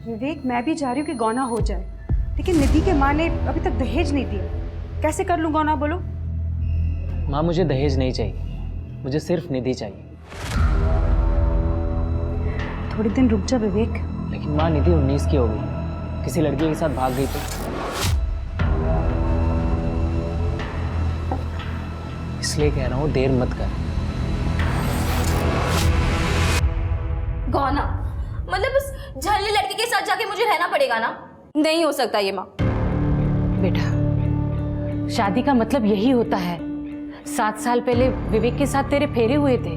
विवेक, मैं भी चाह रही हूँ कि गौना हो जाए, लेकिन निधि के माँ ने अभी तक दहेज नहीं दिया। कैसे कर लूँ गौना, बोलो? माँ, मुझे दहेज नहीं चाहिए, मुझे सिर्फ निधि चाहिए। थोड़े दिन रुक जा विवेक। लेकिन माँ, निधि 19 की हो गई, किसी लड़की के साथ भाग गई तो? इसलिए कह रहा हूँ, देर मत कर। गौना मतलब उस झल्ली लड़की के साथ जाके मुझे रहना पड़ेगा ना? नहीं हो सकता ये माँ। बेटा, शादी का मतलब यही होता है। 7 साल पहले विवेक के साथ तेरे फेरे हुए थे।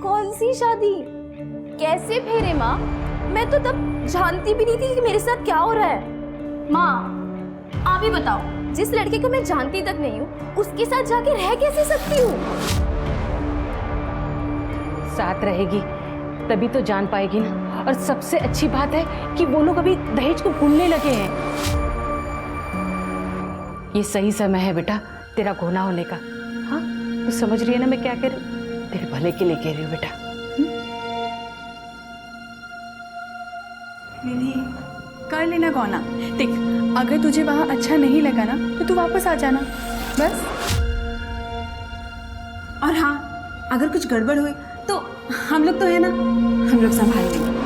कौन सी शादी? कैसे फेरे माँ? मैं तो तब जानती भी नहीं थी कि मेरे साथ क्या हो रहा है। माँ आप ही बताओ, जिस लड़के को मैं जानती तक नहीं हूँ उसके साथ जाके रह कैसे सकती हूँ? साथ रहेगी तभी तो जान पाएगी ना। और सबसे अच्छी बात है कि वो लोग अभी दहेज को भूलने लगे हैं। ये सही समय है बेटा तेरा घोना होने का। हाँ, तू समझ रही है ना मैं क्या कह रही हूँ? तेरे भले के लिए कह रही हूँ बेटा। निधि, कर लेना गौना। देख, अगर तुझे वहाँ अच्छा नहीं लगा ना तो तू वापस आ जाना, बस। और हाँ, अगर कुछ गड़बड़ हुई तो हम लोग तो है ना, हम लोग संभाल लेंगे।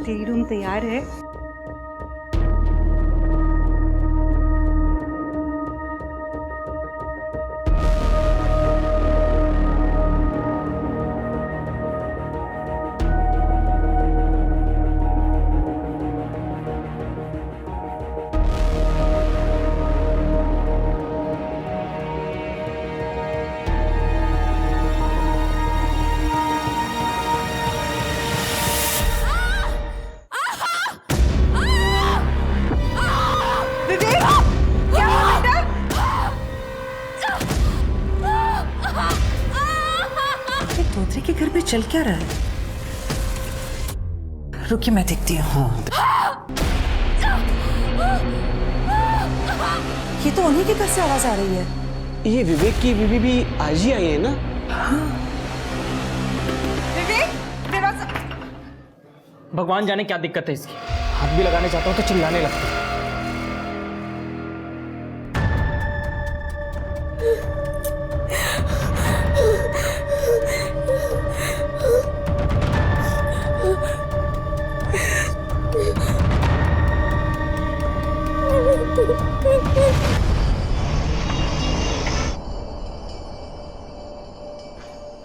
तेरी रूम तैयार है। तोतरे के घर पे चल क्या रहा है? रुकिए मैं देखती हूँ। ये तो उन्हीं के घर से आवाज आ रही है। ये विवेक की बीवी भी आज ही आई है ना? विवेक, दरवाजा। भगवान जाने क्या दिक्कत है इसकी। हाथ भी लगाने चाहता हूँ तो चिल्लाने लगती है।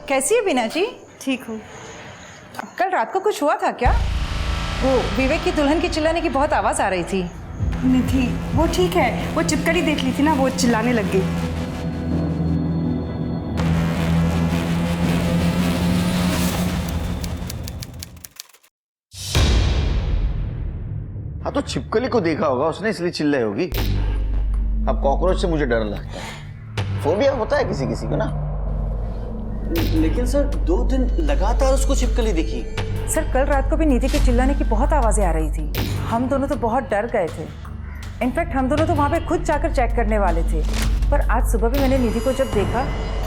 कैसी है बीना जी? ठीक हूँ। कल रात को कुछ हुआ था क्या? वो विवेक की दुल्हन की चिल्लाने की बहुत आवाज आ रही थी। निधि, वो ठीक है, वो चिपकली देख ली थी ना, वो चिल्लाने लग गई। हाँ तो छिपकली को देखा होगा उसने, इसलिए चिल्लाई होगी। अब कॉकरोच से मुझे डर लगता है, फोबिया होता है किसी किसी को ना। लेकिन सर 2 दिन लगातार उसको छिपकली दिखी। सर कल रात को भी निधि के चिल्लाने की बहुत आवाजें आ रही थी। हम दोनों तो बहुत डर गए थे। इनफैक्ट हम दोनों तो वहाँ पे खुद जाकर चेक करने वाले थे। पर आज सुबह भी मैंने निधि को जब देखा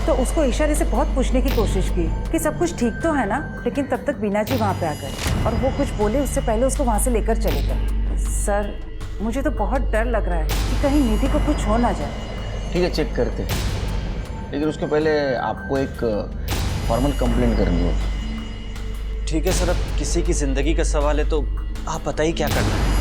तो उसको इशारे से बहुत पूछने की कोशिश की कि सब कुछ ठीक तो है ना। लेकिन तब तक बीना जी वहाँ पे आ गए और वो कुछ बोले उससे पहले उसको वहाँ से लेकर चले गए। सर मुझे तो बहुत डर लग रहा है कि कहीं निधि को कुछ हो ना जाए। ठीक है, चेक करते हैं, लेकिन उसके पहले आपको एक फॉर्मल कंप्लेंट करनी होगी। ठीक है सर, अब किसी की जिंदगी का सवाल है तो आप बताइए क्या करना है।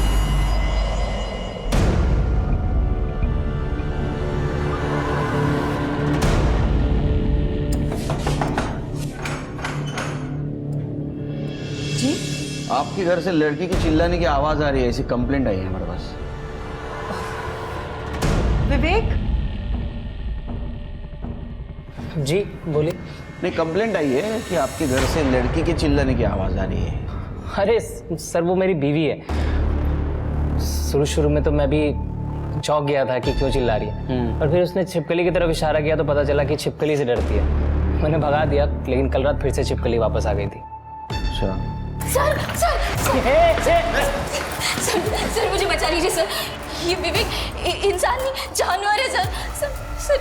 आपके घर से लड़की की चिल्लाने की आवाज आ रही है, ऐसी कंप्लेंट आई है हमारे पास। विवेक, जी बोलिए। नहीं, कंप्लेंट आई है कि आपके घर से लड़की के चिल्लाने की आवाज आ रही है। अरे सर, वो मेरी बीवी है। शुरू में तो मैं भी चौंक गया था कि क्यों चिल्ला रही है, और फिर उसने छिपकली की तरफ इशारा किया तो पता चला कि छिपकली से डरती है। मैंने भगा दिया, लेकिन कल रात फिर से छिपकली वापस आ गई थी। अच्छा, सर सर सर सर मुझे बचा लीजिए सर। ये विवेक इंसान नहीं, जानवर है सर। सर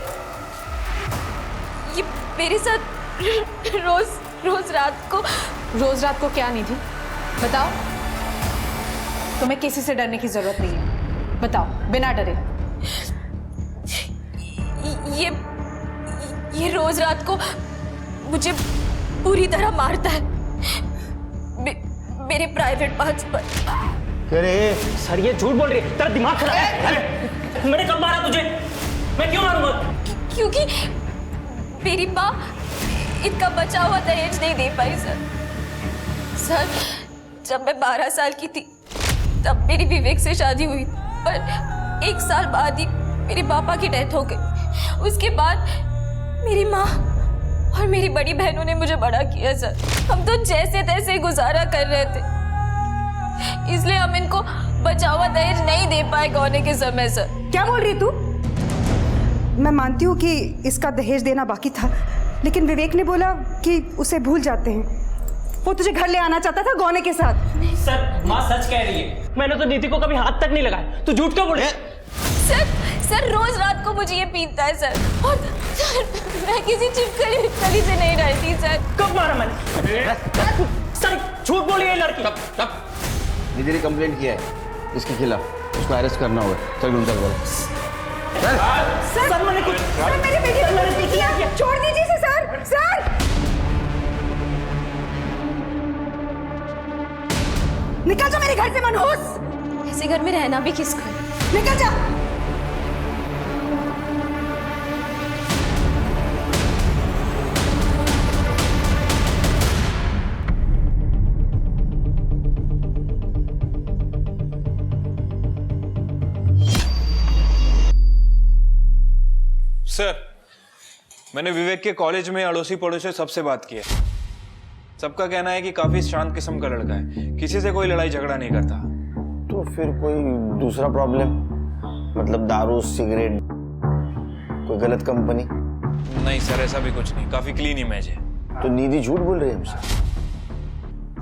ये मेरे साथ रोज रात को क्या नहीं थी? बताओ। तुम्हें किसी से डरने की जरूरत नहीं है, बताओ बिना डरे। ये रोज रात को मुझे पूरी तरह मारता है मेरे प्राइवेट पार्ट्स पर। अरे सर ये झूठ बोल रही है, तेरा दिमाग खराब है। मैंने कब मारा तुझे? मैं क्यों मारूंगा? क्योंकि मेरी माँ इनका बचा हुआ दहेज नहीं दे पाई सर। जब मैं 12 साल की थी तब मेरी विवेक से शादी हुई, पर 1 साल बाद ही मेरे पापा की डेथ हो गई। उसके बाद मेरी माँ और मेरी बड़ी बहनों ने मुझे बड़ा किया सर। हम तो जैसे तैसे गुजारा कर रहे थे, इसलिए हम इनको बचा हुआ दहेज नहीं दे पाए गौने के समय सर। क्या बोल रही तू? मैं मानती हूँ कि इसका दहेज देना बाकी था, लेकिन विवेक ने बोला कि उसे भूल जाते हैं। वो तुझे घर ले आना चाहता था गौने के साथ। सर माँ सच कह रही है, मैंने तो नीति को कभी हाथ तक नहीं लगाया। तू झूठ क्यों बोल रही है? सर रोज रात को मुझे ये पीटता है सर, और सर मैं किसी छिपकली से नहीं डरती सर। कब मारा मैंने? सर झूठ बोली है लड़की। निधि ने कंप्लेंट किया है इसके खिलाफ, उसको अरेस्ट करना होगा। चल ढूंढकर बोलो। सर मैंने कुछ, सर मेरी बेटी को गलती किया, छोड़ दीजिए इसे सर। सर निकल जा मेरे घर से मनहूस। ऐसे घर में रहना भी किसको है? निकल जा। सर, मैंने विवेक के कॉलेज में अड़ोसी पड़ोसी सबसे बात की है। सबका कहना है कि काफी शांत किस्म का लड़का है, किसी से कोई लड़ाई झगड़ा नहीं करता। तो फिर कोई दूसरा प्रॉब्लम, मतलब दारू, सिगरेट, कोई गलत कंपनी? नहीं सर, ऐसा भी कुछ नहीं, काफी क्लीन इमेज है। तो निधि झूठ बोल रही है हमसे?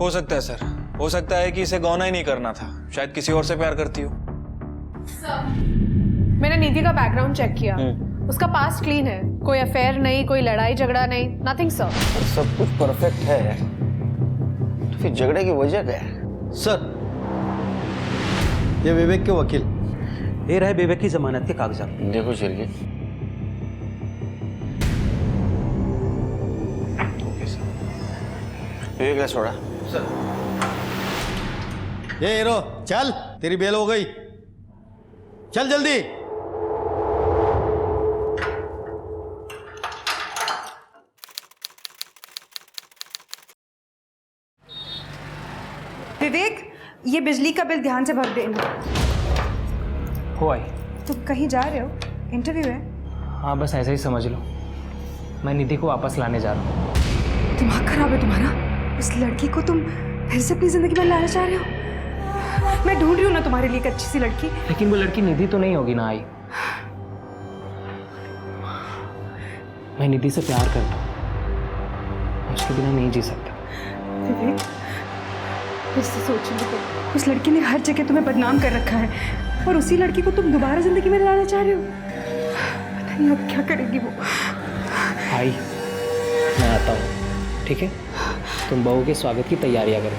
हो सकता है सर, हो सकता है कि इसे गौना ही नहीं करना था, शायद किसी और से प्यार करती हो। मैंने निधि का बैकग्राउंड चेक किया, उसका पास्ट क्लीन है, कोई अफेयर नहीं, कोई लड़ाई झगड़ा नहीं, नथिंग सर। सब कुछ परफेक्ट है, तो फिर झगड़े की वजह क्या है? सर, ये विवेक के वकील, ये रहे विवेक की जमानत के कागजात। देखो शिरके। Okay sir. विवेक ने छोड़ा सर। ये हीरो चल, तेरी बेल हो गई, चल जल्दी। विवेक, ये बिजली का बिल ध्यान से भर देना। हो आई। तुम कहीं जा रहे हो? इंटरव्यू है? हाँ बस ऐसे ही समझ लो, मैं निधि को वापस लाने जा रहा हूँ। दिमाग खराब है तुम्हारा? उस लड़की को तुम फिर से अपनी जिंदगी में लाना चाह रहे हो? मैं ढूंढ रही हूँ ना तुम्हारे लिए एक अच्छी सी लड़की। लेकिन वो लड़की निधि तो नहीं होगी ना आई। मैं निधि से प्यार करता हूँ, उसके बिना नहीं जी सकता। विवेक, फिर से सोचने को, उस लड़की ने हर जगह तुम्हें बदनाम कर रखा है, और उसी लड़की को तुम दोबारा जिंदगी में लाना चाह रहे हो। पता नहीं अब क्या करेगी वो। आई, मैं आता हूँ, ठीक है? तुम बहू के स्वागत की तैयारियां करो।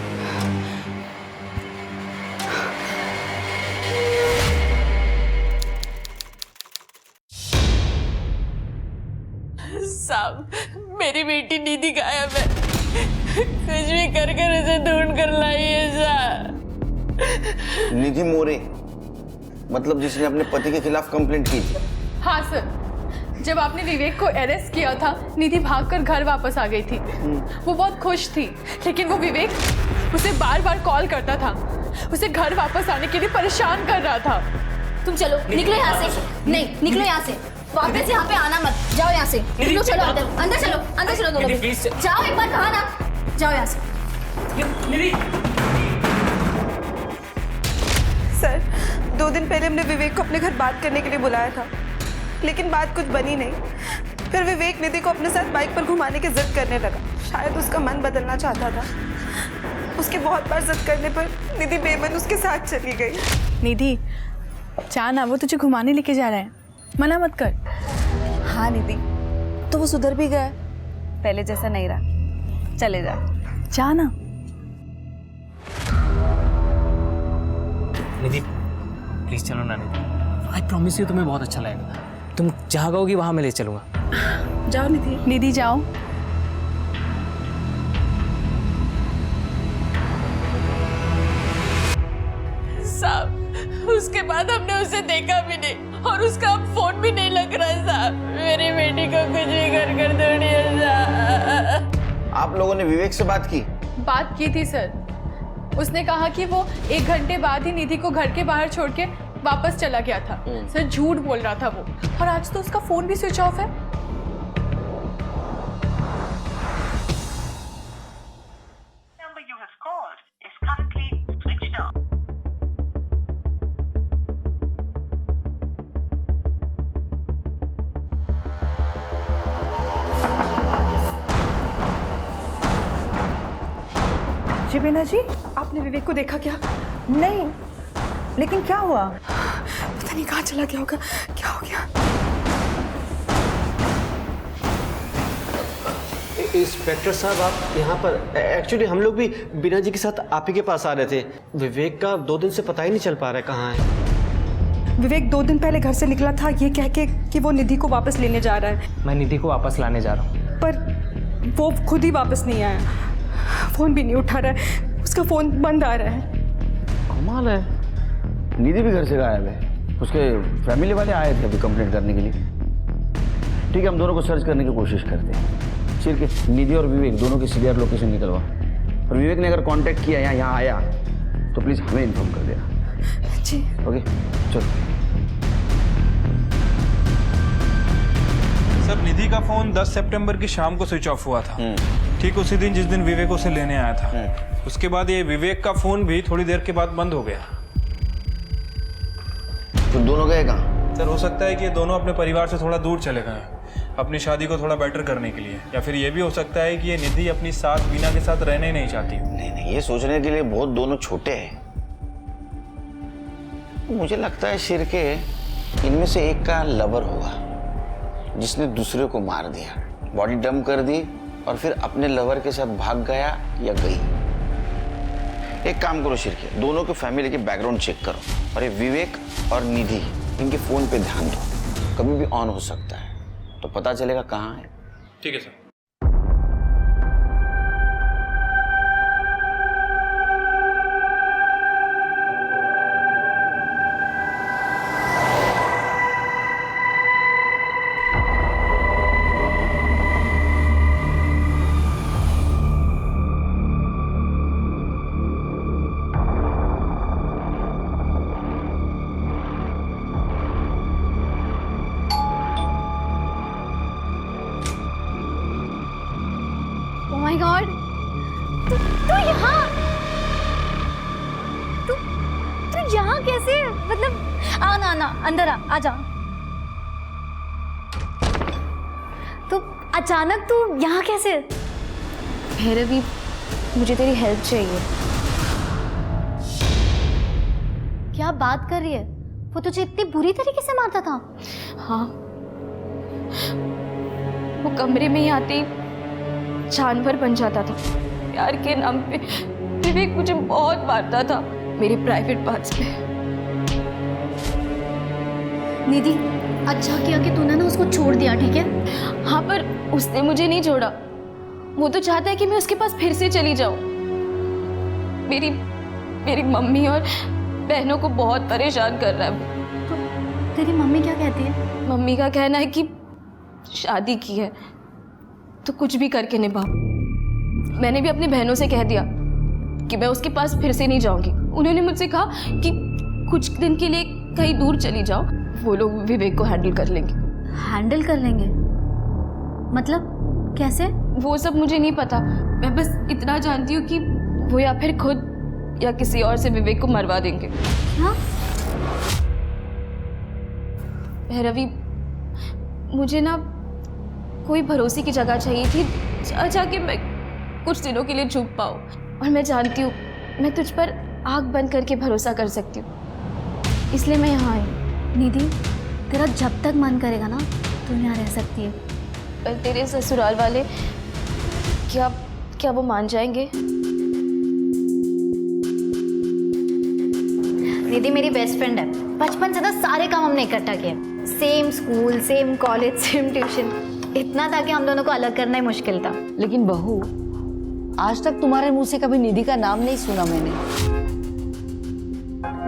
साहब, मेरी बेटी निधि गायब है, कुछ भी कर उसे ढूंढ कर लाइए सर। निधि मोरे, मतलब जिसने अपने पति के खिलाफ कंप्लेंट की थी? हाँ सर, जब आपने विवेक को अरेस्ट किया था, निधि भागकर घर वापस आ गई थी। वो बहुत खुश थी, लेकिन वो विवेक उसे बार बार कॉल करता था, उसे घर वापस आने के लिए परेशान कर रहा था। तुम चलो, निकलो यहाँ से। नहीं, निकलो यहाँ से। वापस यहाँ पे आना मत। जाओ यहाँ से। निकलो, चलो अंदर। अंदर चलो, अंदर चलो दोनों भी। जाओ, एक बार कहा ना। जाओ यहाँ से। सर, 2 दिन पहले हमने विवेक को अपने घर बात करने के लिए बुलाया था, लेकिन बात कुछ बनी नहीं। फिर विवेक निधि को अपने साथ बाइक पर घुमाने की जिद करने लगा। शायद उसका मन बदलना चाहता था। उसके बहुत बार जिद करने पर निधि बेमन उसके साथ चली गई। निधि, जाना, वो तुझे घुमाने लेके जा रहा है, मना मत कर। हाँ निधि, तो वो सुधर भी गया, पहले जैसा नहीं रहा। चले जा। जाना। निधि प्लीज चलो ना निधि, आई प्रॉमिस यू तुम्हें बहुत अच्छा लगेगा। तुम जहाँ कहोगी वहाँ मैं ले चलूँगा। जाओ निधि। निधि जाओ। साहब, उसके बाद हमने उसे देखा भी नहीं और उसका अब फोन भी नहीं लग रहा है साहब। मेरी बेटी को कुछ भी कर दो साहब। आप लोगों ने विवेक से बात की? बात की थी सर। उसने कहा कि वो 1 घंटे बाद ही निधि को घर के बाहर छोड़ के वापस चला गया था। सर झूठ बोल रहा था वो, और आज तो उसका फोन भी स्विच ऑफ है। जी बीना जी, आपने विवेक को देखा क्या? नहीं, लेकिन क्या हुआ? पता नहीं कहाँ चला गया होगा। क्या हो गया? इंस्पेक्टर साहब, आप यहाँ पर? एक्चुअली हम लोग भी बीना जी के साथ आप ही के पास आ रहे थे। विवेक का 2 दिन से पता ही नहीं चल पा रहा है कहाँ है। विवेक 2 दिन पहले घर से निकला था ये कह के कि वो निधि को वापस लेने जा रहा है, मैं निधि को वापस लाने जा रहा हूँ। पर वो खुद ही वापस नहीं आया। फोन भी नहीं उठा रहा है, उसका फोन बंद आ रहा है। कमाल है, निधि भी घर से गायब है। उसके फैमिली वाले आए थे अभी कंप्लेंट करने के लिए। ठीक है, हम दोनों को सर्च करने की कोशिश करते हैं। सिर्फ के निधि और विवेक दोनों की सीरियर लोकेशन निकलवा, और विवेक ने अगर कांटेक्ट किया या यहाँ आया तो प्लीज़ हमें इन्फॉर्म कर देना। जी ओके, चलो। सर, निधि का फोन 10 सितंबर की शाम को स्विच ऑफ हुआ था, ठीक उसी दिन जिस दिन विवेक उसे लेने आया था। उसके बाद ये विवेक का फोन भी थोड़ी देर के बाद बंद हो गया। तो दोनों गए कहाँ? सर, हो सकता है कि ये दोनों अपने परिवार से थोड़ा दूर चले गए, अपनी शादी को थोड़ा बेटर करने के लिए, या फिर ये भी हो सकता है कि ये निधि अपनी सास बीना के साथ रहने ही नहीं चाहती। नहीं, ये सोचने के लिए बहुत दोनों छोटे हैं। मुझे लगता है शिर के इनमें से एक का लवर होगा जिसने दूसरे को मार दिया, बॉडी डंप कर दी और फिर अपने लवर के साथ भाग गया या गई। एक काम करो शिर के, दोनों के फैमिली के बैकग्राउंड चेक करो, और ये विवेक और निधि इनके फोन पे ध्यान दो, कभी भी ऑन हो सकता है, तो पता चलेगा कहाँ है। ठीक है सर। Oh my God! तू यहाँ? तू यहाँ कैसे? मतलब आना अंदर आ जा। तो अचानक तू यहाँ कैसे? भैरवी, मुझे तेरी हेल्प चाहिए। क्या बात कर रही है? वो तुझे इतनी बुरी तरीके से मारता था? हाँ, वो कमरे में ही आते ही जानवर बन जाता था। प्यार के नाम पे विवेक मुझे बहुत मारता था, मेरे प्राइवेट पार्ट्स पे। निधि, अच्छा किया कि तूने ना उसको छोड़ दिया, ठीक है? हाँ, पर उसने मुझे नहीं छोड़ा। वो तो चाहता है कि मैं उसके पास फिर से चली जाऊं। मेरी मम्मी और बहनों को बहुत परेशान कर रहा है वो। तो तेरी मम्मी क्या कहती है? मम्मी का कहना है कि शादी की है तो कुछ भी करके निभा। मैंने भी अपनी बहनों से कह दिया कि मैं उसके पास फिर से नहीं जाऊंगी। उन्होंने मुझसे कहा कि कुछ दिन के लिए कहीं दूर चली जाओ, वो लोग विवेक को हैंडल कर लेंगे। हैंडल कर लेंगे मतलब कैसे? वो सब मुझे नहीं पता, मैं बस इतना जानती हूँ कि वो या फिर खुद या किसी और से विवेक को मरवा देंगे। क्या? भैरवी, मुझे ना कोई भरोसे की जगह चाहिए थी जाके मैं कुछ दिनों के लिए छुप पाऊँ। और मैं जानती हूँ मैं तुझ पर आँख बंद करके भरोसा कर सकती हूँ, इसलिए मैं यहाँ आई। निधि, तेरा जब तक मन करेगा ना तू यहाँ रह सकती है। पर तेरे ससुराल वाले क्या वो मान जाएंगे? निधि मेरी बेस्ट फ्रेंड है, बचपन से ना सारे काम हमने इकट्ठा किए। Same school, same college, same tuition. इतना था कि हम दोनों को अलग करना ही मुश्किल था। लेकिन बहू, आज तक तुम्हारे मुंह से कभी निधि का नाम नहीं सुना मैंने।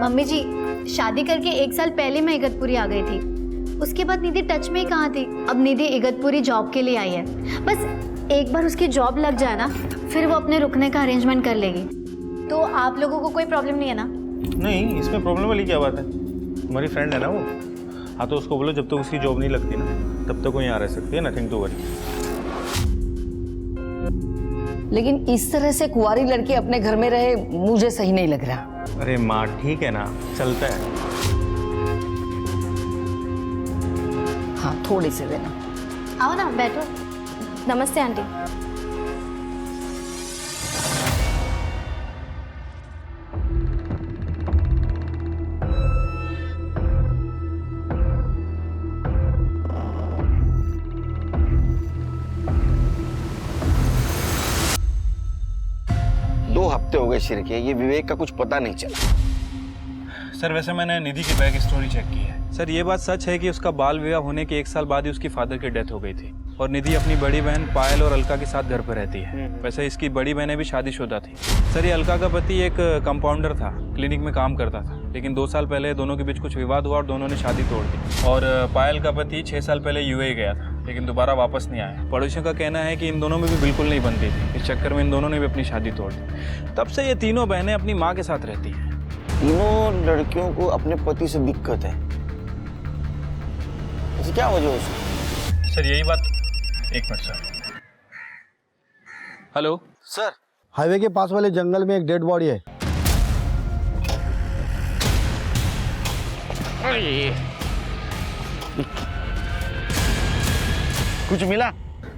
मम्मी जी, शादी करके 1 साल पहले मैं इगतपुरी आ गई थी। उसके बाद निधि टच में ही कहाँ थी। अब निधि इगतपुरी जॉब के लिए आई है। बस एक बार उसकी जॉब लग जाए ना, फिर वो अपने रुकने का अरेंजमेंट कर लेगी। तो आप लोगों को कोई प्रॉब्लम नहीं है ना? नहीं, इसमें प्रॉब्लम वाली क्या बात है? हमारी फ्रेंड है ना वो। हाँ, तो उसको बोलो जब तक उसकी जॉब नहीं लगती ना तब तक वो यहाँ रह सकती है। Nothing to worry. लेकिन इस तरह से कुंवारी लड़की अपने घर में रहे मुझे सही नहीं लग रहा। अरे माँ, ठीक है ना, चलता है। हाँ, थोड़ी से देना। आओ ना, बैठो। नमस्ते आंटी। हफ्ते हो गए शिर के, ये विवेक का कुछ पता नहीं चला। सर वैसे मैंने निधि की बैक स्टोरी चेक की है। सर ये बात सच है कि उसका बाल विवाह होने के 1 साल बाद ही उसकी फादर की डेथ हो गई थी और निधि अपनी बड़ी बहन पायल और अलका के साथ घर पर रहती है। वैसे इसकी बड़ी बहनें भी शादीशुदा थी। सर ये अलका का पति एक कंपाउंडर था, क्लिनिक में काम करता था, लेकिन 2 साल पहले दोनों के बीच कुछ विवाद हुआ और दोनों ने शादी तोड़ दी। और पायल का पति 6 साल पहले यूएई गया था, लेकिन दोबारा वापस नहीं आया। पड़ोसियों का कहना है कि इन दोनों में भी बिल्कुल नहीं बनती थी। इस चक्कर में इन दोनों ने भी अपनी शादी तोड़ दी। तब से ये तीनों बहनें अपनी माँ के साथ रहती हैं। तीनों लड़कियों को अपने पति से दिक्कत है, ऐसी क्या वजह है उसकी? सर यही बात, एक minute sir. Hello sir, highway के पास वाले जंगल में एक डेड बॉडी है। कुछ मिला?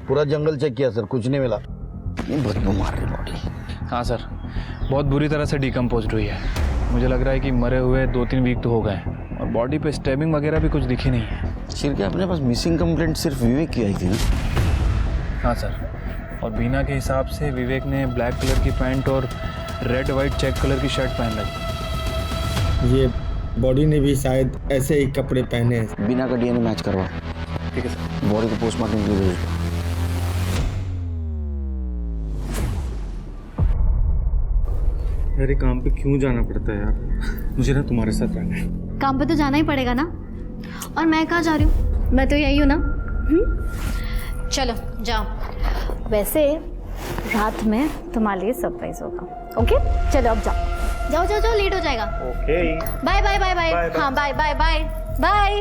पूरा जंगल चेक किया सर, कुछ नहीं मिला। बदबू मार रही बॉडी। हाँ सर, बहुत बुरी तरह से डिकम्पोज हुई है। मुझे लग रहा है कि मरे हुए 2-3 वीक तो हो गए और बॉडी पे स्टैबिंग वगैरह भी कुछ दिखी नहीं है। शिर के अपने पास मिसिंग कंप्लेंट सिर्फ विवेक की आई थी ना? हाँ सर, और बीना के हिसाब से विवेक ने ब्लैक कलर की पैंट और रेड वाइट चेक कलर की शर्ट पहन रखी। ये बॉडी ने भी शायद ऐसे ही कपड़े पहने हैं। बीना का डीएनए मैच करवा। ठीक है सर। बॉडी को पोस्टमार्टम के लिए भेज दो। अरे काम पे क्यों जाना पड़ता है यार? मुझे ना तुम्हारे साथ रहना है। काम पे तो जाना ही पड़ेगा ना। और मैं कहाँ जा रही हूँ? मैं तो यही हूँ ना। चलो जाओ। वैसे रात में तुम्हारे लिए सरप्राइज होगा। ओके चलो अब जाओ जाओ जाओ जाओ, लेट हो जाएगा। Okay, bye bye bye bye. हाँ बाय बाय बाय बाय।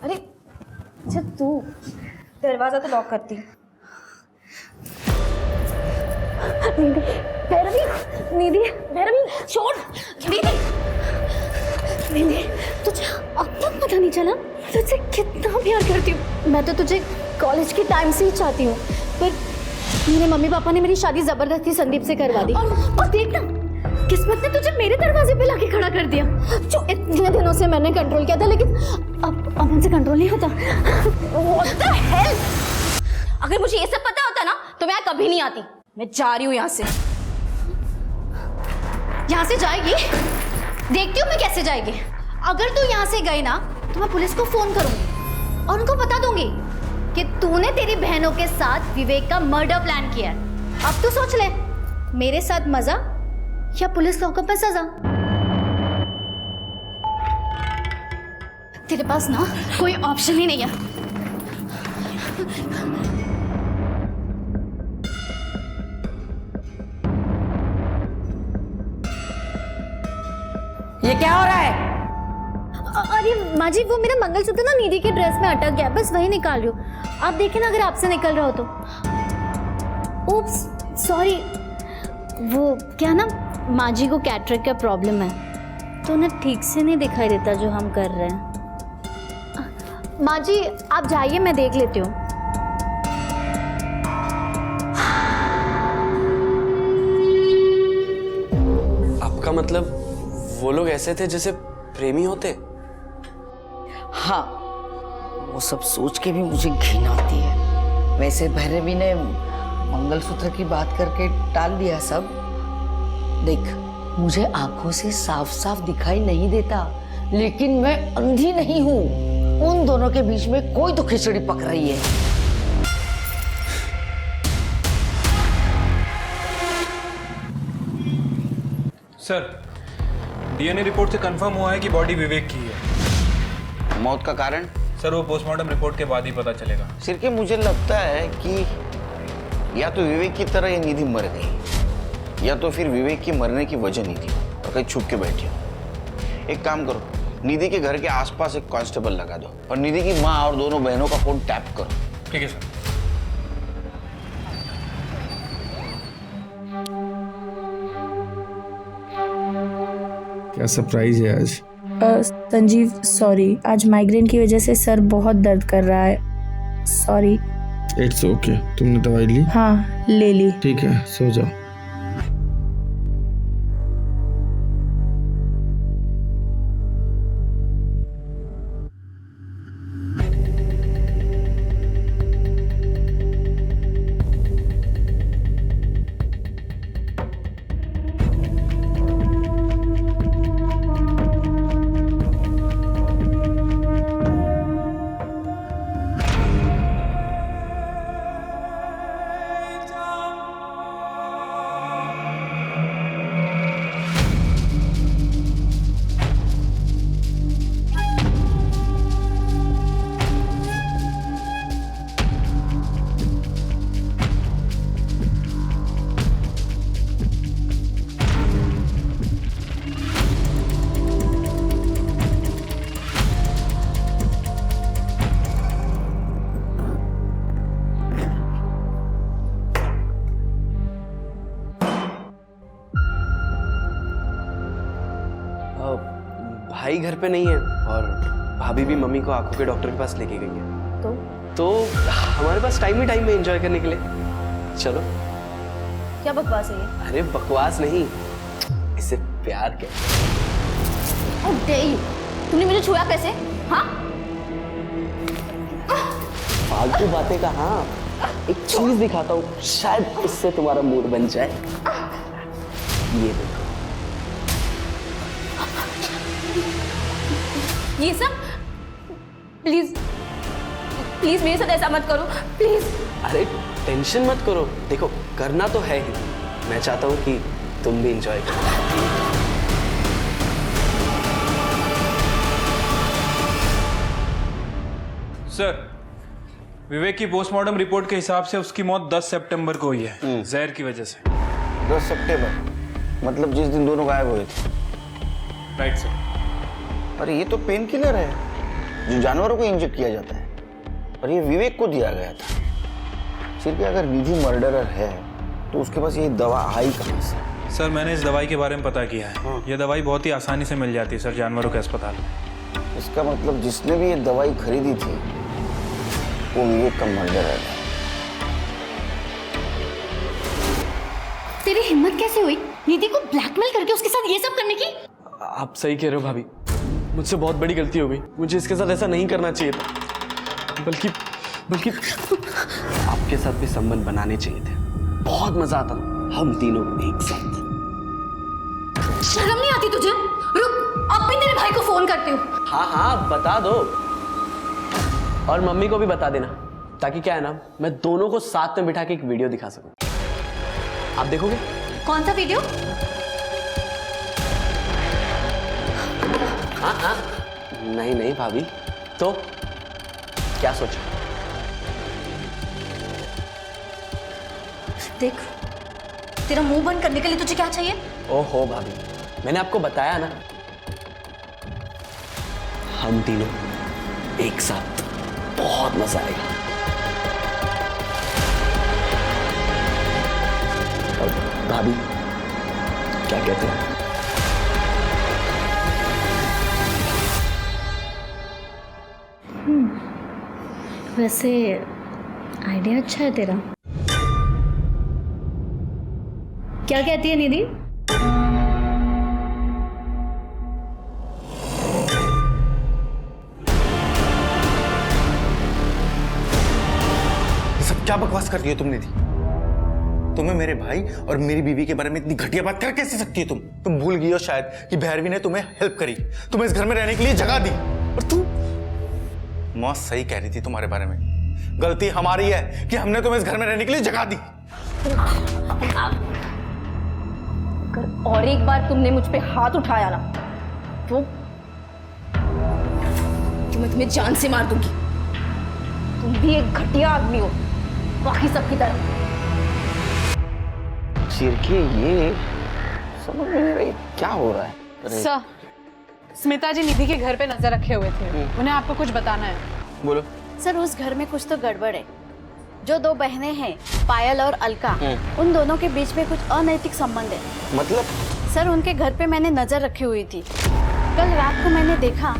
अरे अच्छा तू दरवाजा तो लॉक करती। भैरवी, निधि, भैरवी छोड़। निधि, निधि, तुझे अब तक पता नहीं चला तुझसे कितना प्यार करती हूँ। मैं तो तुझे कॉलेज के टाइम से ही चाहती हूँ, पर मेरे मम्मी पापा ने मेरी शादी जबरदस्ती संदीप से करवा दी। और देख ना, किस्मत ने तुझे मेरे दरवाजे पे लाके खड़ा कर दिया। जो इतने दिनों से मैंने कंट्रोल किया था, लेकिन अब मुझसे कंट्रोल नहीं होता। What the hell? अगर मुझे ये सब पता होता ना तो मैं यहाँ कभी नहीं आती। मैं जा रही हूँ यहाँ से। यहाँ से जाएगी? देखती हूँ मैं कैसे जाएगी। अगर तू यहाँ से गई ना तो मैं पुलिस को फोन करूंगी और उनको बता दूंगी कि तूने तेरी बहनों के साथ विवेक का मर्डर प्लान किया है। अब तू सोच ले, मेरे साथ मजा या पुलिस लॉकअप पे सजा। तेरे पास ना कोई ऑप्शन ही नहीं है। ये क्या हो रहा है? अरे माँ जी, वो मेरा मंगलसूत्र ना निधि की ड्रेस में अटक गया, बस वही निकाल रही हूँ। आप देखें ना अगर आपसे निकल रहा हो तो। Oops, sorry. वो क्या ना, माँ जी को कैटरेक्ट का प्रॉब्लम है, तो उन्हें ठीक से नहीं दिखाई देता जो हम कर रहे हैं। माँ जी आप जाइए, मैं देख लेती हूँ। आपका मतलब वो लोग ऐसे थे जैसे प्रेमी होते? हाँ, वो सब सोच के भी मुझे घिन आती है। वैसे भैरवी ने मंगलसूत्र की बात करके टाल दिया सब। देख, मुझे आंखों से साफ साफ दिखाई नहीं देता, लेकिन मैं अंधी नहीं हूँ। उन दोनों के बीच में कोई तो खिचड़ी पक रही है। सर, डीएनए रिपोर्ट से कंफर्म हुआ है कि बॉडी विवेक की है। मौत का कारण? सर वो पोस्टमार्टम रिपोर्ट के बाद ही पता चलेगा। सिर्के मुझे लगता है कि या तो विवेक की तरह ये निधि मर गई, या तो फिर विवेक की मरने की वजह नहीं थी और कहीं छुप के बैठी हो। एक काम करो, निधि के घर के आसपास एक कांस्टेबल लगा दो और निधि की माँ और दोनों बहनों का फोन टैप करो। ठीक है सर। क्या सरप्राइज है आज? संजीव सॉरी, आज माइग्रेन की वजह से सर बहुत दर्द कर रहा है। सॉरी। It's okay. तुमने दवाई ली? हाँ ले ली। ठीक है, सो जाओ। भाई घर पे नहीं है और भाभी भी मम्मी को आंखों के डॉक्टर के पास लेके गई है। तो हमारे पास टाइम ही टाइम में एंजॉय करने के लिए। चलो। क्या बकवास है ये? अरे बकवास नहीं, इसे प्यार कहते। How dare you? तुमने मुझे छुआ कैसे? हाँ? फालतू बातें का। हाँ, एक चीज दिखाता हूँ, शायद इससे तुम्हारा मूड बन जाए। ये देखो। ये सब? प्लीज प्लीज मेरे साथ ऐसा मत करो, प्लीज। अरे टेंशन मत करो, देखो करना तो है ही। मैं चाहता हूँ कि तुम भी एंजॉय करो। सर, विवेक की पोस्टमार्टम रिपोर्ट के हिसाब से उसकी मौत 10 सितंबर को हुई है, जहर की वजह से। 10 सितंबर मतलब जिस दिन दोनों गायब हुए थे। Right sir. पर ये तो पेन किलर है जो जानवरों को इंजेक्ट किया जाता है, और ये विवेक को दिया गया था। सिर्फ अगर निधि मर्डरर है तो उसके पास ये दवा आई कहाँ से? सर मैंने इस दवाई के बारे में पता किया है। ये दवाई बहुत ही आसानी से मिल जाती है सर जानवरों के अस्पताल में। इसका मतलब जिसने भी ये दवाई खरीदी थी वो विवेक का मर्डरर है। तेरी हिम्मत कैसे हुई निधि को ब्लैकमेल करके उसके साथ ये सब करने की? आप सही कह रहे हो भाभी, मुझसे बहुत बड़ी गलती हो गई। मुझे इसके साथ ऐसा नहीं करना चाहिए था, बल्कि आपके साथ भी संबंध बनाने चाहिए थे। बहुत मजा आता हम तीनों एक साथ। शर्म नहीं आती तुझे? रुक, अब भी तेरे भाई को फोन करती हूँ। हाँ हाँ बता दो, और मम्मी को भी बता देना, ताकि क्या है ना, मैं दोनों को साथ में बिठा के एक वीडियो दिखा सकूं। आप देखोगे? कौन सा वीडियो? हाँ हाँ, नहीं नहीं भाभी, तो क्या सोचा? देख, तेरा मुंह बंद करने के लिए तुझे क्या चाहिए? ओहो भाभी, मैंने आपको बताया ना, हम तीनों एक साथ बहुत मजा आएगा। और भाभी क्या कहते हैं? वैसे आइडिया अच्छा है तेरा। क्या कहती है निधि? सब क्या बकवास कर रही हो तुम निधि? तुम्हें मेरे भाई और मेरी बीवी के बारे में इतनी घटिया बात कर कैसे सकती है तुम भूल गई हो शायद कि भैरवी ने तुम्हें हेल्प करी, तुम्हें इस घर में रहने के लिए जगह दी। और तू मौत सही कह रही थी तुम्हारे बारे में। गलती हमारी है कि हमने तुम्हें इस घर में रहने के लिए जगह दी। अगर और एक बार तुमने मुझ पे हाथ उठाया ना तो मैं तुम्हें जान से मार दूंगी। तुम भी एक घटिया आदमी हो बाकी सबकी तरह। चिरके ये समझ में नहीं रही क्या हो रहा है। सर, स्मिता जी निधि के घर पे नजर रखे हुए थे, उन्हें आपको कुछ बताना है। बोलो। सर, उस घर में कुछ तो गड़बड़ है। जो दो बहनें हैं, पायल और अलका, उन दोनों के बीच में कुछ अनैतिक संबंध है। मतलब? सर, उनके घर पे मैंने नजर रखी हुई थी। कल रात को मैंने देखा।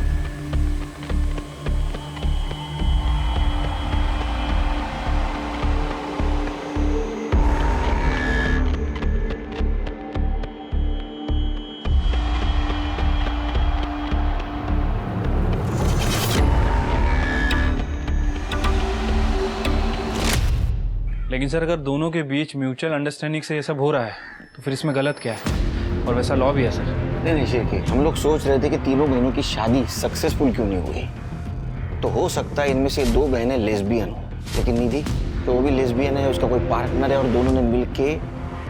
लेकिन सर अगर दोनों के बीच म्यूचुअल अंडरस्टैंडिंग से ये सब हो रहा है तो फिर इसमें गलत क्या है? और वैसा लॉ भी है सर। नहीं शिरके, हम लोग सोच रहे थे कि तीनों बहनों की शादी सक्सेसफुल क्यों नहीं हुई। तो हो सकता है इनमें से दो बहनें लेस्बियन हो, लेकिन निधि तो वो भी लेस्बियन है, उसका कोई पार्टनर है और दोनों ने मिलके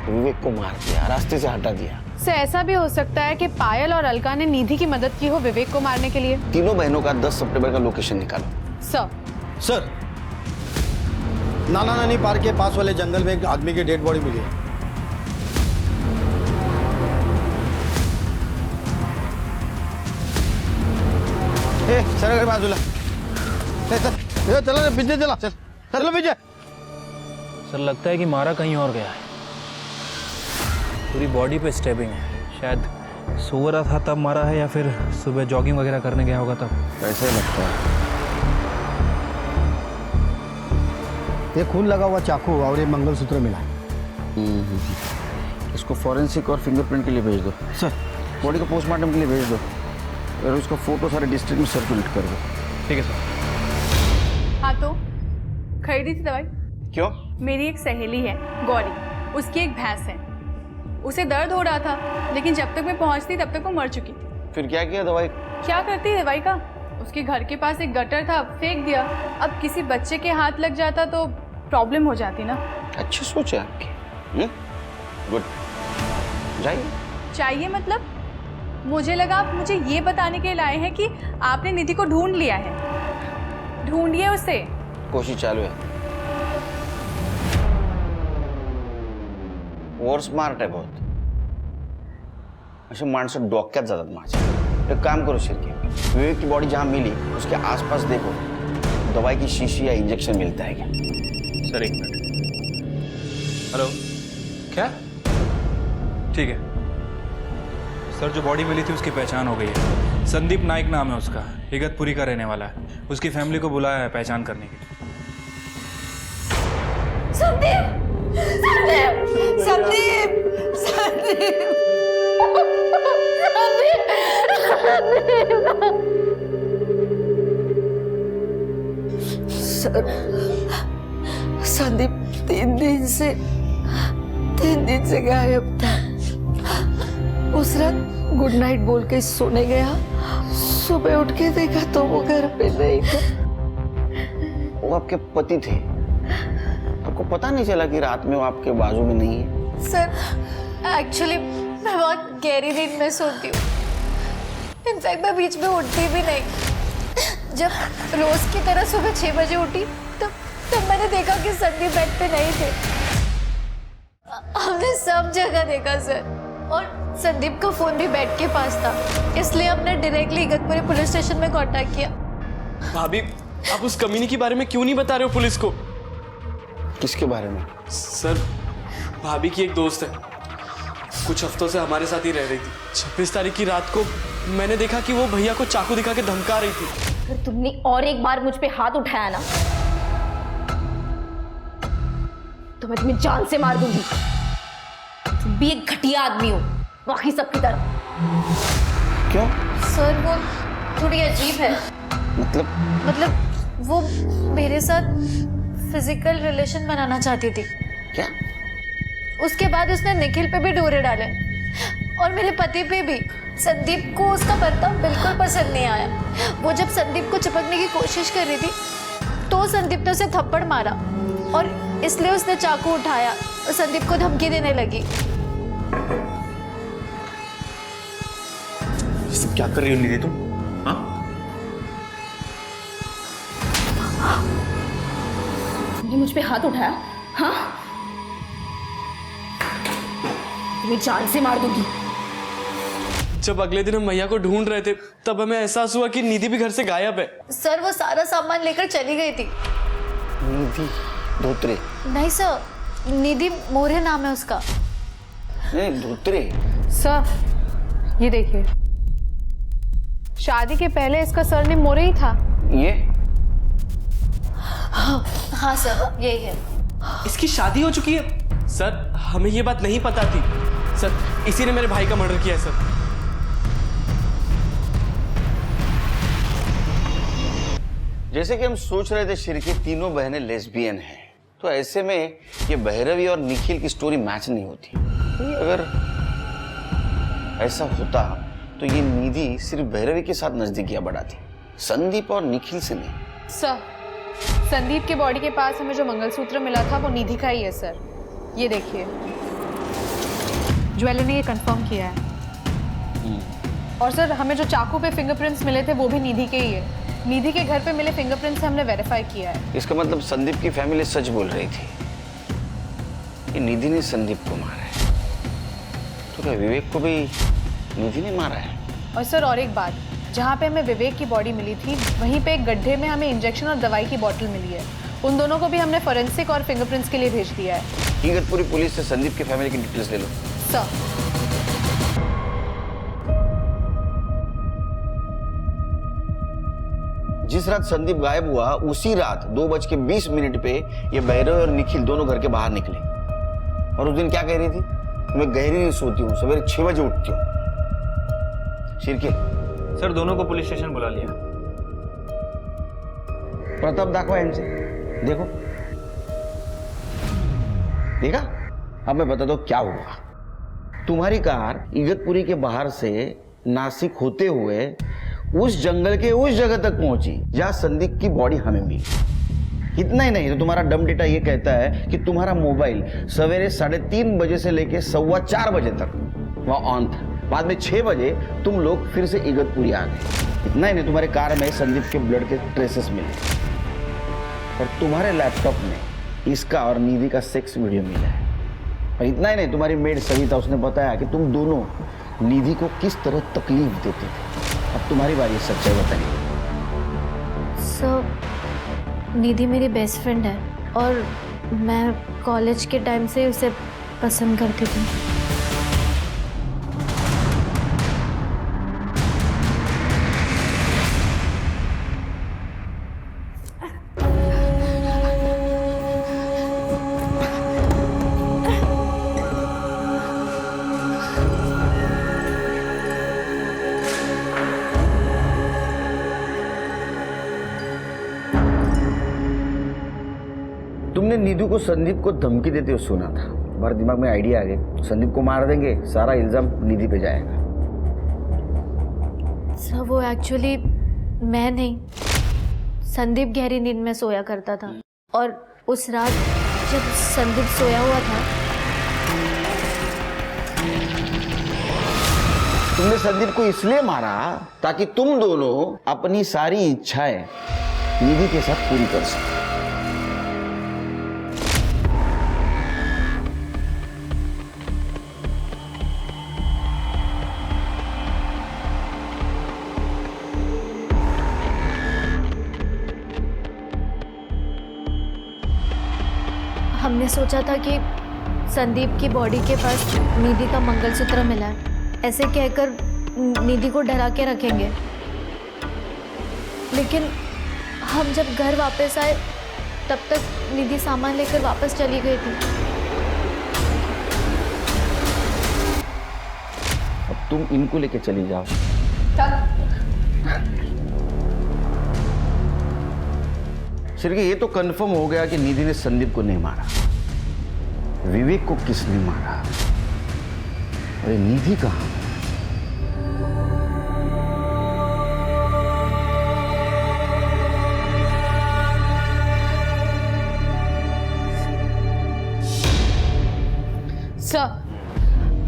विवेक को मार दिया, रास्ते से हटा दिया। सर, ऐसा भी हो सकता है कि पायल और अलका ने निधि की मदद की हो विवेक को मारने के लिए। तीनों बहनों का 10 सितंबर का लोकेशन निकालो। सर, नाना नानी पार्क के पास वाले जंगल में एक आदमी की डेड बॉडी मिली है। सर अगर बाजूला चला पीछे चला चलो पीछे। सर लगता है कि मारा कहीं और गया है। पूरी बॉडी पे स्टेबिंग है, शायद सो रहा था तब मारा है या फिर सुबह जॉगिंग वगैरह करने गया होगा तब। ऐसे लगता है। ये खून लगा हुआ चाकू और ये मंगलसूत्र मिला है। इसको फॉरेंसिक और फिंगरप्रिंट के लिए भेज दो सर। बॉडी को पोस्टमार्टम के लिए भेज दो और उसका फोटो सारे डिस्ट्रिक्ट में सर्कुलेट कर दो। ठीक है सर। हाँ, तो खरीदी थी दवाई। क्यों? मेरी एक सहेली है गौरी, उसकी एक भैंस है। उसे दर्द हो रहा था, लेकिन जब तक मैं पहुंचती तब तक वो मर चुकी थी। फिर क्या किया दवाई? क्या करती दवाई का? उसके घर के पास एक गटर था, फेंक दिया। अब किसी बच्चे के हाथ लग जाता तो प्रॉब्लम हो जाती ना। अच्छी सोच है आपकी। गुड, जाइए। चाहिए मतलब? मुझे लगा आप मुझे ये बताने के लिए लाए हैं कि आपने निधि को ढूंढ लिया है। ढूंढिए उसे। कोशिश चालू है। और स्मार्ट है बहुत। असे माणसं डोक्यात जातात माझ्या। एक काम करो शिरके, विवेक की बॉडी जहाँ मिली उसके आसपास देखो दवाई की शीशी या इंजेक्शन मिलता है क्या। सर एक मिनट। हेलो, क्या? ठीक है सर, जो बॉडी मिली थी उसकी पहचान हो गई है। संदीप नाइक नाम है उसका, इगतपुरी का रहने वाला है। उसकी फैमिली को बुलाया है पहचान करने के लिए। संदीप! संदीप! संदीप! संदीप! सर, संदीप 3 दिन से गायब था। उस रात गुड नाइट बोल के सोने गया, सुबह उठ के देखा तो वो घर पे नहीं था। वो आपके पति थे, आपको पता नहीं चला कि रात में वो आपके बाजू में नहीं है? सर, एक्चुअली मैं बहुत गहरी नींद में सोती हूँ। इनफैक्ट मैं बीच में उठती भी नहीं। जब रोज की तरह सुबह 6 बजे उठी तब मैंने देखा कि संदीप बेड पे नहीं थे। हमने सब जगह देखा सर, और संदीप का फोन भी बेड के पास था, इसलिए हमने डायरेक्टली इगतपुरी पुलिस स्टेशन में कांटेक्ट किया। भाभी, आप उस कमीने के बारे में क्यों नहीं बता रहे हो पुलिस को? किसके बारे में? सर, भाभी की एक दोस्त है, कुछ हफ्तों से हमारे साथ ही रह रही थी। 26 तारीख की रात को मैंने देखा कि वो भैया को चाकू दिखा के धमका रही थी। अगर तुमने और एक बार मुझ पे हाथ उठाया ना तो मैं तुम्हें जान से मार दूंगी। तुम भी एक घटिया आदमी हो, बाकी सबकी तरह। क्यों? सर वो थोड़ी अजीब है। मतलब वो मेरे साथ फिजिकल रिलेशन बनाना चाहती थी। क्या? उसके बाद उसने निखिल पे भी डोरे डाले और मेरे पति पे भी। संदीप को उसका बर्ताव बिल्कुल पसंद नहीं आया। वो जब संदीप को चिपकने की कोशिश कर रही थी तो संदीप ने उसे थप्पड़ मारा और इसलिए उसने चाकू उठाया और संदीप को धमकी देने लगी। ये सब क्या कर रही हो निधि तुम? हाँ? तुमने मुझ पे हाथ उठाया? हाँ? तुम्हें जान से मार दूंगी। जब अगले दिन हम भैया को ढूंढ रहे थे तब हमें एहसास हुआ कि निधि भी घर से गायब है। सर वो सारा सामान लेकर चली गई थी। निधि धोत्रे? नहीं सर, निधि मोरे नाम है उसका। नहीं, धोत्रे। सर ये देखिए, शादी के पहले इसका सरनेम मोरे ही था। ये? हाँ सर, यही है। इसकी शादी हो चुकी है? सर हमें ये बात नहीं पता थी। सर इसी ने मेरे भाई का मर्डर किया है सर। जैसे कि हम सोच रहे थे शिरकी तीनों बहनें लेस्बियन हैं, तो ऐसे में ये भैरवी और निखिल की स्टोरी मैच नहीं होती। तो अगर ऐसा होता तो ये निधि सिर्फ भैरवी के साथ नजदीकियां बढ़ाती, संदीप और निखिल से नहीं। सर संदीप के बॉडी के पास हमें जो मंगलसूत्र मिला था वो निधि का ही है सर। ये देखिए, ज्वेलर ने ये कंफर्म किया है। और सर हमें जो चाकू पे फिंगरप्रिंट्स मिले थे वो भी निधि के ही है। निधि के घर पे मिले फिंगरप्रिंट्स से हमने वेरीफाई किया है। इसका मतलब संदीप की फैमिली सच बोल रही थी कि निधि ने संदीप को मारा है। तो क्या विवेक को भी निधि ने मारा है? और सर और एक बात, जहाँ पे हमें विवेक की बॉडी मिली थी वहीं पे एक गड्ढे में हमें इंजेक्शन और दवाई की बोतल मिली है। उन दोनों को भी हमने फोरेंसिक और फिंगरप्रिंट्स के लिए भेज दिया है। इगतपुरी पुलिस से संदीप की फैमिली की डिटेल्स ले लो। सर जिस रात संदीप गायब हुआ उसी रात 2:20 पे ये भैरव और निखिल दोनों घर के बाहर निकले। और उस दिन क्या कह रही थी? मैं गहरी नहीं सोती हूँ, सवेरे 6 बजे उठती हूँ। शिरके सर दोनों को पुलिस स्टेशन बुला लिया। प्रताप दाखवा इनसे, देखो। देखा? अब मैं बता दो क्या हुआ। तुम्हारी कार इगतपुरी के बाहर से नासिक होते हुए उस जंगल के उस जगह तक पहुंची जहां संदीप की बॉडी हमें मिली। इतना ही नहीं तो तुम्हारा डम डेटा ये कहता है कि तुम्हारा मोबाइल सवेरे 3:30 बजे से लेके 4:15 बजे तक वहां ऑन था। बाद में 6 बजे तुम लोग फिर से इगतपुरी आ गए। इतना ही नहीं, तुम्हारे कार में संदीप के ब्लड के ट्रेसेस मिले और तुम्हारे लैपटॉप में इसका और निधि का सेक्स वीडियो मिला है। और इतना ही नहीं, तुम्हारी मेड सविता, उसने बताया कि तुम दोनों निधि को किस तरह तकलीफ देते थे। अब तुम्हारी बारी, सच्चाई बताइए। सर निधि मेरी बेस्ट फ्रेंड है और मैं कॉलेज के टाइम से उसे पसंद करती थी। तुमने नीधु को संदीप को धमकी देते हुए सुना था। हमारे दिमाग में आइडिया आ गया, संदीप को मार देंगे, सारा इल्जाम निधि पे जाएगा। सर वो एक्चुअली मैं नहीं, संदीप गहरी नींद में सोया करता था और उस रात जब संदीप सोया हुआ था तुमने संदीप को इसलिए मारा ताकि तुम दोनों अपनी सारी इच्छाएं निधि के साथ पूरी कर सको। हमने सोचा था कि संदीप की बॉडी के पास निधि का मंगलसूत्र मिला है, ऐसे कहकर निधि को डरा के रखेंगे। लेकिन हम जब घर वापस आए तब तक निधि सामान लेकर वापस चली गई थी। अब तुम इनको लेके चली जाओ। सिर्फ ये तो कंफर्म हो गया कि निधि ने संदीप को नहीं मारा। विवेक को किसने मारा? अरे निधि कहाँ? सर,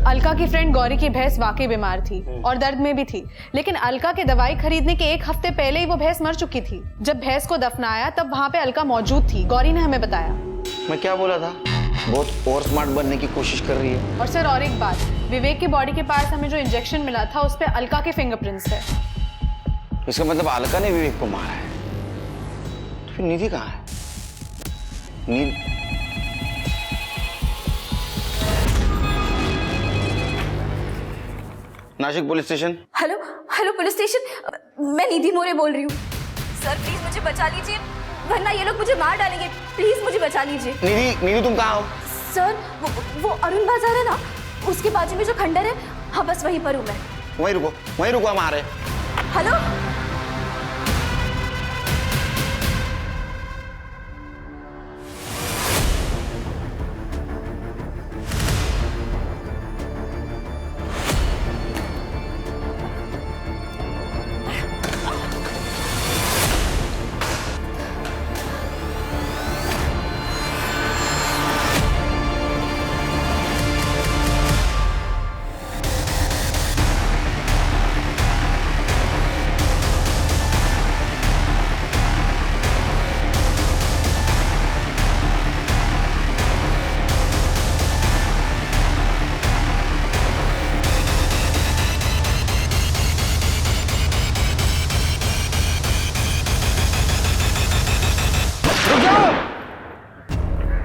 अलका की फ्रेंड गौरी की भैंस वाकई बीमार थी और दर्द में भी थी, लेकिन अलका के दवाई खरीदने के 1 हफ्ते पहले ही वो भैंस मर चुकी थी। जब भैंस को दफनाया तब वहां पे अलका मौजूद थी, गौरी ने हमें बताया। मैं क्या बोला था? बहुत और स्मार्ट बनने की कोशिश कर रही है। और सर और एक बात, विवेक की बॉडी के पास हमें जो इंजेक्शन मिला था उस पे अलका के फिंगरप्रिंट्स है। इसका मतलब अलका ने विवेक को मारा है। तो फिर निधि कहाँ है? Nashik police station. Hello hello police station, मैं निधि मोरे बोल रही हूँ। सर प्लीज मुझे बचा लीजिए, वरना ये लोग मुझे मार डालेंगे। प्लीज मुझे बचा लीजिए। निधि तुम कहाँ हो? सर वो अरुण बाजार है ना, उसके बाजू में जो खंडर है, हाँ बस वहीं पर हूँ मैं। वहीं रुको हम आ रहे हैं। हेलो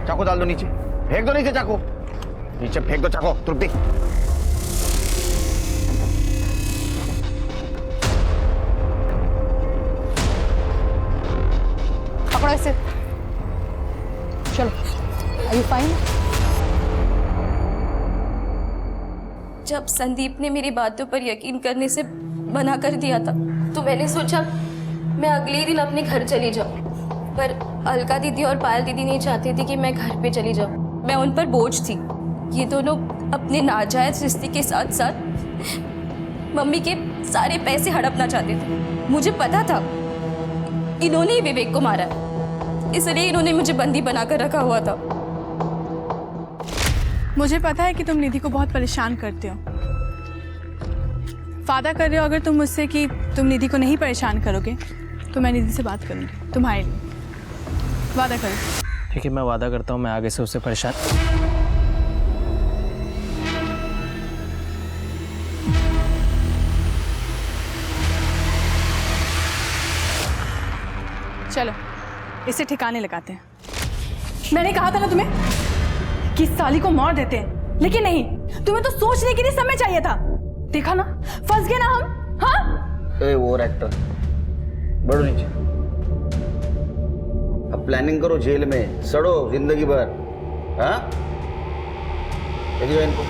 चाकू डाल दो नीचे, फेंक दो नीचे चाकू, नीचे फेंक दो चाकू। तृप्ति पकड़ो इसे, चलो। Are you fine? जब संदीप ने मेरी बातों पर यकीन करने से मना कर दिया था तो मैंने सोचा मैं अगले दिन अपने घर चली जाऊं, पर अलका दीदी और पायल दीदी नहीं चाहती थी कि मैं घर पे चली जाऊं। मैं उन पर बोझ थी। ये दोनों अपने नाजायज रिश्ते के साथ साथ मम्मी के सारे पैसे हड़पना चाहते थे। मुझे पता था इन्होंने ही विवेक को मारा, इसलिए इन्होंने मुझे बंदी बनाकर रखा हुआ था। मुझे पता है कि तुम निधि को बहुत परेशान करते हो। वादा कर रहे हो अगर तुम मुझसे कि तुम निधि को नहीं परेशान करोगे तो मैं निधि से बात करूंगी तुम्हारे लिए। वादा करो। ठीक है, मैं वादा करता हूँ मैं आगे से उससे परेशान। चलो इसे ठिकाने लगाते हैं। मैंने कहा था ना तुम्हें कि साली को मार देते हैं, लेकिन नहीं, तुम्हें तो सोचने के लिए समय चाहिए था। देखा ना, फंस गए ना हम। हाँ वो एक्टर, बढ़ो नीचे। अब प्लानिंग करो जेल में सड़ो जिंदगी भर। हाँ, देखिए इनको।